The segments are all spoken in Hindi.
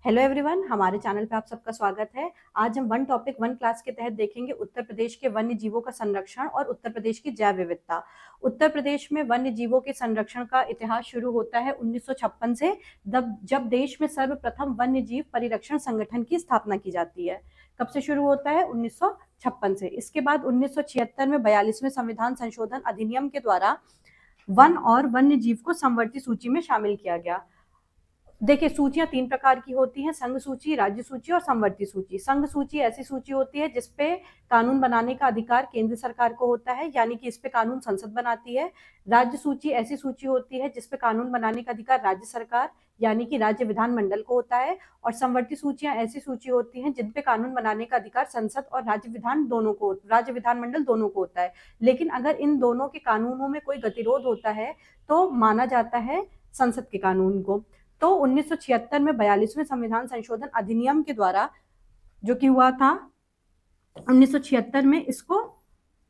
हेलो एवरीवन, हमारे चैनल पे आप सबका स्वागत है। आज हम वन टॉपिक वन क्लास के तहत देखेंगे उत्तर प्रदेश के वन्य जीवों का संरक्षण और उत्तर प्रदेश की जैव विविधता। उत्तर प्रदेश में वन्य जीवों के संरक्षण का इतिहास शुरू होता है 1956 से, जब देश में सर्वप्रथम वन्य जीव परिरक्षण संगठन की स्थापना की जाती है। कब से शुरू होता है? 1956 से। इसके बाद 1976 में 42वें संविधान संशोधन अधिनियम के द्वारा वन और वन्य जीव को समवर्ती सूची में शामिल किया गया। देखिए, सूचियां 3 प्रकार की होती हैं: संघ सूची, राज्य सूची और समवर्ती सूची। संघ सूची ऐसी सूची होती है जिसपे कानून बनाने का अधिकार केंद्र सरकार को होता है, यानी कि इस पे कानून संसद बनाती है। राज्य सूची ऐसी सूची होती है जिसपे कानून बनाने का अधिकार राज्य सरकार यानी कि राज्य विधानमंडल को होता है। और समवर्ती सूचियां ऐसी सूची होती हैं जिनपे कानून बनाने का अधिकार संसद और राज्य विधानमंडल दोनों को होता है। लेकिन अगर इन दोनों के कानूनों में कोई गतिरोध होता है तो माना जाता है संसद के कानून को। तो 1976 में 42वें संविधान संशोधन अधिनियम के द्वारा जो कि हुआ था 1976 में, इसको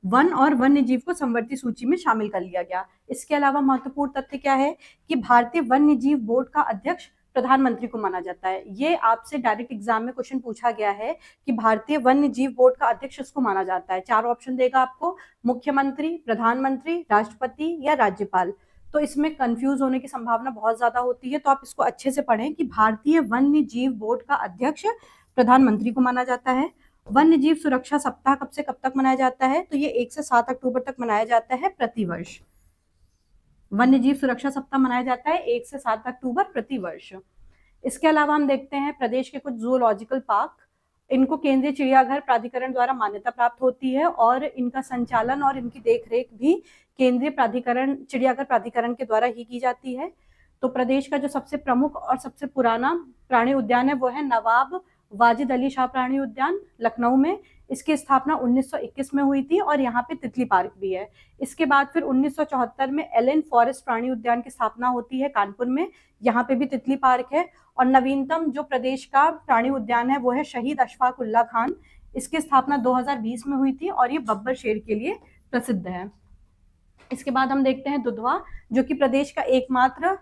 वन और वन्य जीव को समवर्ती सूची में शामिल कर लिया गया। इसके अलावा महत्वपूर्ण तथ्य क्या है कि भारतीय वन्य जीव बोर्ड का अध्यक्ष प्रधानमंत्री को माना जाता है। ये आपसे डायरेक्ट एग्जाम में क्वेश्चन पूछा गया है कि भारतीय वन्य जीव बोर्ड का अध्यक्ष किसको माना जाता है। 4 ऑप्शन देगा आपको: मुख्यमंत्री, प्रधानमंत्री, राष्ट्रपति या राज्यपाल। तो इसमें कंफ्यूज होने की संभावना बहुत ज्यादा होती है, तो आप इसको अच्छे से पढ़ें कि भारतीय वन्य जीव बोर्ड का अध्यक्ष प्रधानमंत्री को माना जाता है। वन्य जीव सुरक्षा सप्ताह कब से कब तक मनाया जाता है? तो ये 1 से 7 अक्टूबर तक मनाया जाता है प्रतिवर्ष। वन्य जीव सुरक्षा सप्ताह मनाया जाता है 1 से 7 अक्टूबर प्रतिवर्ष। इसके अलावा हम देखते हैं प्रदेश के कुछ जूलॉजिकल पार्क, इनको केंद्रीय चिड़ियाघर प्राधिकरण द्वारा मान्यता प्राप्त होती है और इनका संचालन और इनकी देखरेख भी केंद्रीय चिड़ियाघर प्राधिकरण के द्वारा ही की जाती है। तो प्रदेश का जो सबसे प्रमुख और सबसे पुराना प्राणी उद्यान है वो है नवाब वाजिद अली शाह प्राणी उद्यान, लखनऊ में। इसकी स्थापना 1921 में हुई थी और यहाँ पे तितली पार्क भी है। इसके बाद फिर 1974 में एलन फॉरेस्ट प्राणी उद्यान की स्थापना होती है कानपुर में, यहाँ पे भी तितली पार्क है। और नवीनतम जो प्रदेश का प्राणी उद्यान है वो है शहीद अशफाक उल्लाह खान। इसकी स्थापना 2020 में हुई थी और ये बब्बर शेर के लिए प्रसिद्ध है। इसके बाद हम देखते हैं दुधवा, जो कि प्रदेश का एकमात्र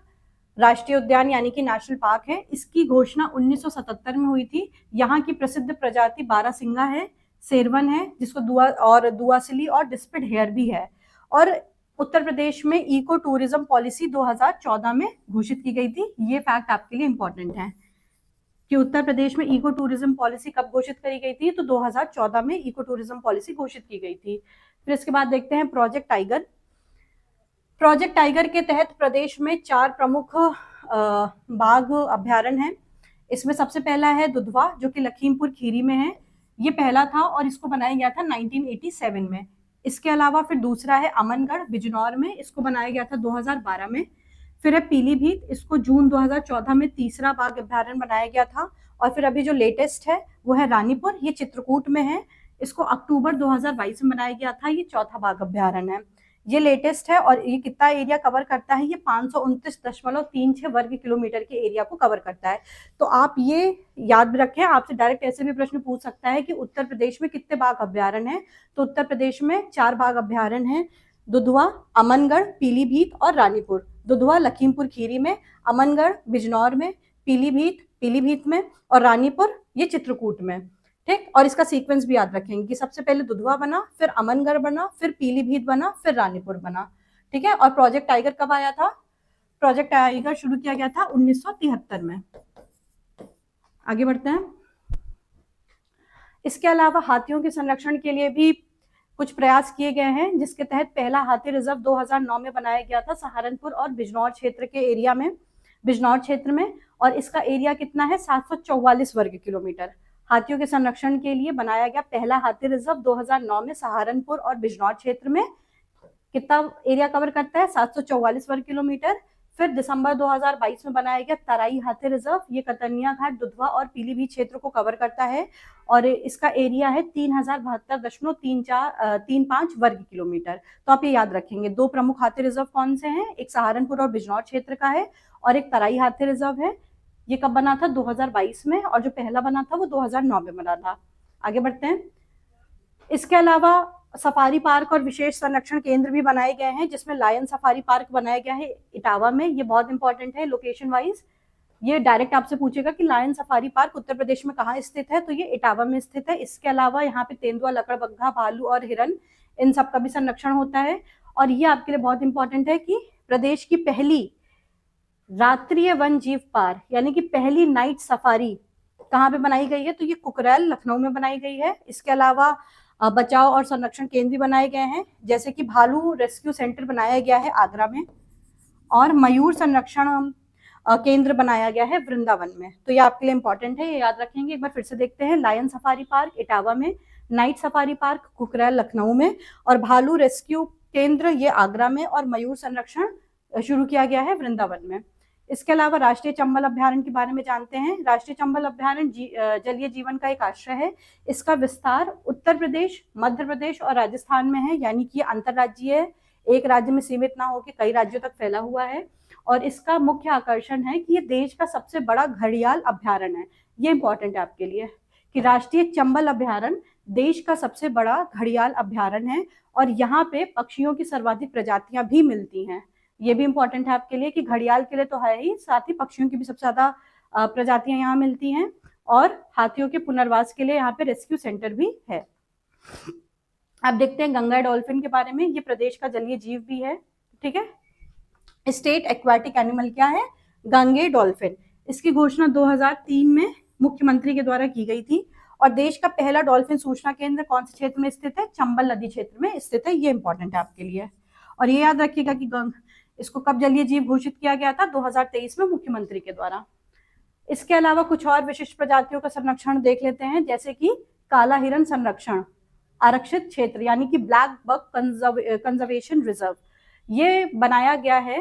राष्ट्रीय उद्यान यानी कि नेशनल पार्क है। इसकी घोषणा 1977 में हुई थी। यहाँ की प्रसिद्ध प्रजाति बारहसिंगा है, शेरवन है, जिसको दुआसिली और डिस्पिड हेयर भी है। और उत्तर प्रदेश में इको टूरिज्म पॉलिसी 2014 में घोषित की गई थी। ये फैक्ट आपके लिए इंपॉर्टेंट है कि उत्तर प्रदेश में इको टूरिज्म पॉलिसी कब घोषित करी गई थी? तो 2014 में इको टूरिज्म पॉलिसी घोषित की गई थी। फिर इसके बाद देखते हैं प्रोजेक्ट टाइगर। प्रोजेक्ट टाइगर के तहत प्रदेश में 4 प्रमुख बाघ अभ्यारण्य हैं। इसमें सबसे पहला है दुधवा, जो कि लखीमपुर खीरी में है। ये पहला था और इसको बनाया गया था 1987 में। इसके अलावा फिर दूसरा है अमनगढ़ बिजनौर में, इसको बनाया गया था 2012 में। फिर है पीलीभीत, इसको जून 2014 में तीसरा बाघ अभ्यारण्य बनाया गया था। और फिर अभी जो लेटेस्ट है वो है रानीपुर, ये चित्रकूट में है। इसको अक्टूबर 2022 में बनाया गया था। ये चौथा बाघ अभ्यारण्य है, ये लेटेस्ट है। और ये कितना एरिया कवर करता है? ये 529.36 वर्ग किलोमीटर के एरिया को कवर करता है। तो आप ये याद रखें, आपसे डायरेक्ट ऐसे भी प्रश्न पूछ सकता है कि उत्तर प्रदेश में कितने बाघ अभ्यारण्य हैं। तो उत्तर प्रदेश में 4 बाघ अभ्यारण्य हैं: दुधवा, अमनगढ़, पीलीभीत और रानीपुर। दुधवा लखीमपुर खीरी में, अमनगढ़ बिजनौर में, पीलीभीत में और रानीपुर ये चित्रकूट में। ठीक, और इसका सीक्वेंस भी याद रखेंगे कि सबसे पहले दुधवा बना, फिर अमनगढ़ बना, फिर पीलीभीत बना, फिर रानीपुर बना। ठीक है। और प्रोजेक्ट टाइगर कब आया था? प्रोजेक्ट टाइगर शुरू किया गया था 1973 में। आगे बढ़ते हैं। इसके अलावा हाथियों के संरक्षण के लिए भी कुछ प्रयास किए गए हैं, जिसके तहत पहला हाथी रिजर्व 2009 में बनाया गया था सहारनपुर और बिजनौर क्षेत्र के एरिया में, बिजनौर क्षेत्र में। और इसका एरिया कितना है? 744 वर्ग किलोमीटर। हाथियों के संरक्षण के लिए बनाया गया पहला हाथी रिजर्व 2009 में सहारनपुर और बिजनौर क्षेत्र में। कितना एरिया कवर करता है? 744 वर्ग किलोमीटर। फिर दिसंबर 2022 में बनाया गया तराई हाथी रिजर्व, ये कतरनिया घाट, दुधवा और पीलीभीत क्षेत्र को कवर करता है और इसका एरिया है 3072.35 वर्ग किलोमीटर। तो आप ये याद रखेंगे। 2 प्रमुख हाथी रिजर्व कौन से हैं? एक सहारनपुर और बिजनौर क्षेत्र का है और एक तराई हाथी रिजर्व है। ये कब बना था? 2022 में। और जो पहला बना था वो 2009 में बना था। आगे बढ़ते हैं। इसके अलावा सफारी पार्क और विशेष संरक्षण केंद्र भी बनाए गए हैं, जिसमें लायन सफारी पार्क बनाया गया है इटावा में। ये बहुत इंपॉर्टेंट है लोकेशन वाइज। ये डायरेक्ट आपसे पूछेगा कि lion safari park Uttar Pradesh में कहाँ स्थित है, तो ये इटावा में स्थित है। इसके अलावा यहाँ पे तेंदुआ, लकड़बग्घा, भालू और हिरन, इन सब का भी संरक्षण होता है। और ये आपके लिए बहुत इंपॉर्टेंट है कि प्रदेश की पहली रात्रिय वन जीव पार्क यानी कि पहली नाइट सफारी कहाँ पे बनाई गई है, तो ये कुकरेल लखनऊ में बनाई गई है। इसके अलावा बचाव और संरक्षण केंद्र भी बनाए गए हैं, जैसे कि भालू रेस्क्यू सेंटर बनाया गया है आगरा में, और मयूर संरक्षण केंद्र बनाया गया है वृंदावन में। तो ये आपके लिए इंपॉर्टेंट है, ये याद रखेंगे। एक बार फिर से देखते हैं, लायन सफारी पार्क इटावा में, night safari park Kukrail Lucknow में, और भालू रेस्क्यू केंद्र ये आगरा में, और मयूर संरक्षण शुरू किया गया है वृंदावन में। इसके अलावा राष्ट्रीय चंबल अभ्यारण्य के बारे में जानते हैं। राष्ट्रीय चंबल अभ्यारण्य जलीय जीवन का एक आश्रय है। इसका विस्तार उत्तर प्रदेश, मध्य प्रदेश और राजस्थान में है, यानी कि अंतर्राज्यीय है, एक राज्य में सीमित ना होकर कई राज्यों तक फैला हुआ है। और इसका मुख्य आकर्षण है कि ये देश का सबसे बड़ा घड़ियाल अभ्यारण्य है। ये इंपॉर्टेंट है आपके लिए कि राष्ट्रीय चंबल अभ्यारण्य देश का सबसे बड़ा घड़ियाल अभ्यारण्य है, और यहाँ पे पक्षियों की सर्वाधिक प्रजातियां भी मिलती हैं। ये भी इंपॉर्टेंट है आपके लिए कि घड़ियाल के लिए तो है ही, साथ ही पक्षियों की भी सबसे ज्यादा प्रजातियां यहाँ मिलती हैं, और हाथियों के पुनर्वास के लिए यहाँ पे रेस्क्यू सेंटर भी है। अब देखते हैं गंगा डॉल्फिन के बारे में। ये प्रदेश का जलीय जीव भी है, ठीक है। स्टेट एक्वाटिक एनिमल क्या है, गंगे डॉल्फिन। इसकी घोषणा 2003 में मुख्यमंत्री के द्वारा की गई थी। और देश का पहला डॉल्फिन सूचना केंद्र कौन से क्षेत्र में स्थित है, चंबल नदी क्षेत्र में स्थित है। ये इंपॉर्टेंट है आपके लिए। और ये याद रखिएगा कि इसको कब जलीय जीव घोषित किया गया था, 2023 में मुख्यमंत्री के द्वारा। इसके अलावा कुछ और विशिष्ट प्रजातियों का संरक्षण देख लेते हैं, जैसे कि काला हिरन संरक्षण आरक्षित क्षेत्र यानी कि ब्लैक बक कंजर्वेशन रिजर्व, ये बनाया गया है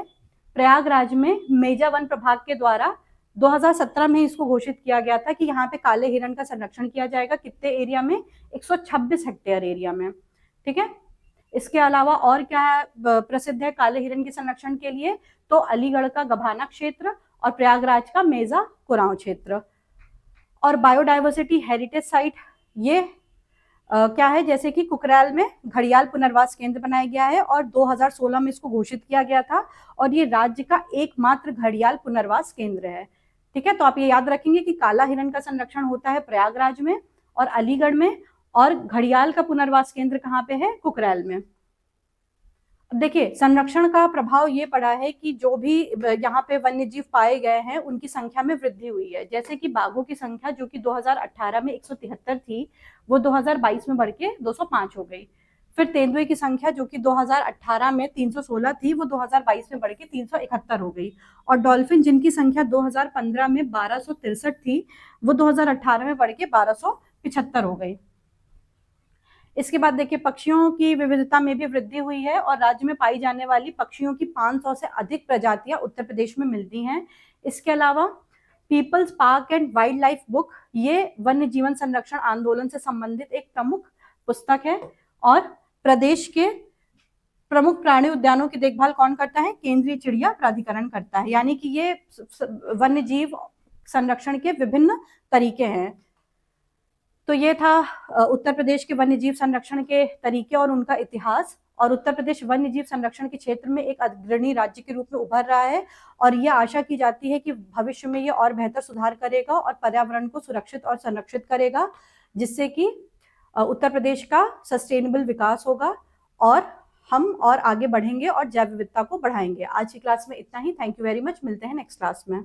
प्रयागराज में मेजा वन प्रभाग के द्वारा। 2017 में इसको घोषित किया गया था कि यहाँ पे काले हिरन का संरक्षण किया जाएगा। कितने एरिया में, 126 हेक्टेयर एरिया में, ठीक है। इसके अलावा और क्या प्रसिद्ध है काले हिरन के संरक्षण के लिए, तो अलीगढ़ का गभाना क्षेत्र और प्रयागराज का मेजा कुरांव क्षेत्र। और बायोडाइवर्सिटी हेरिटेज साइट ये क्या है, जैसे कि कुकरेल में घड़ियाल पुनर्वास केंद्र बनाया गया है, और 2016 में इसको घोषित किया गया था, और ये राज्य का एकमात्र घड़ियाल पुनर्वास केंद्र है, ठीक है। तो आप ये याद रखेंगे कि काला हिरन का संरक्षण होता है प्रयागराज में और अलीगढ़ में, और घड़ियाल का पुनर्वास केंद्र कहाँ पे है, कुकरेल में। देखिए संरक्षण का प्रभाव ये पड़ा है कि जो भी यहाँ पे वन्य जीव पाए गए हैं उनकी संख्या में वृद्धि हुई है। जैसे कि बाघों की संख्या जो कि 2018 में 173 थी, वो 2022 में बढ़ के 205 हो गई। फिर तेंदुए की संख्या जो कि 2018 में 316 थी, वो 2022 में बढ़ के 371 हो गई। और डॉल्फिन जिनकी संख्या 2015 में 1263 थी, वो 2018 में बढ़ के 1275 हो गई। इसके बाद देखिए पक्षियों की विविधता में भी वृद्धि हुई है, और राज्य में पाई जाने वाली पक्षियों की 500 से अधिक प्रजातियां उत्तर प्रदेश में मिलती हैं। इसके अलावा people's park and wildlife book, ये वन्य जीवन संरक्षण आंदोलन से संबंधित एक प्रमुख पुस्तक है। और प्रदेश के प्रमुख प्राणी उद्यानों की देखभाल कौन करता है, केंद्रीय चिड़िया प्राधिकरण करता है। यानी कि ये वन्य जीव संरक्षण के विभिन्न तरीके हैं। तो ये था उत्तर प्रदेश के वन्य जीव संरक्षण के तरीके और उनका इतिहास। और उत्तर प्रदेश वन्य जीव संरक्षण के क्षेत्र में एक अग्रणी राज्य के रूप में उभर रहा है, और यह आशा की जाती है कि भविष्य में ये और बेहतर सुधार करेगा और पर्यावरण को सुरक्षित और संरक्षित करेगा, जिससे कि उत्तर प्रदेश का सस्टेनेबल विकास होगा, और हम और आगे बढ़ेंगे और जैव विविधता को बढ़ाएंगे। आज की क्लास में इतना ही। Thank you very much. मिलते हैं नेक्स्ट क्लास में।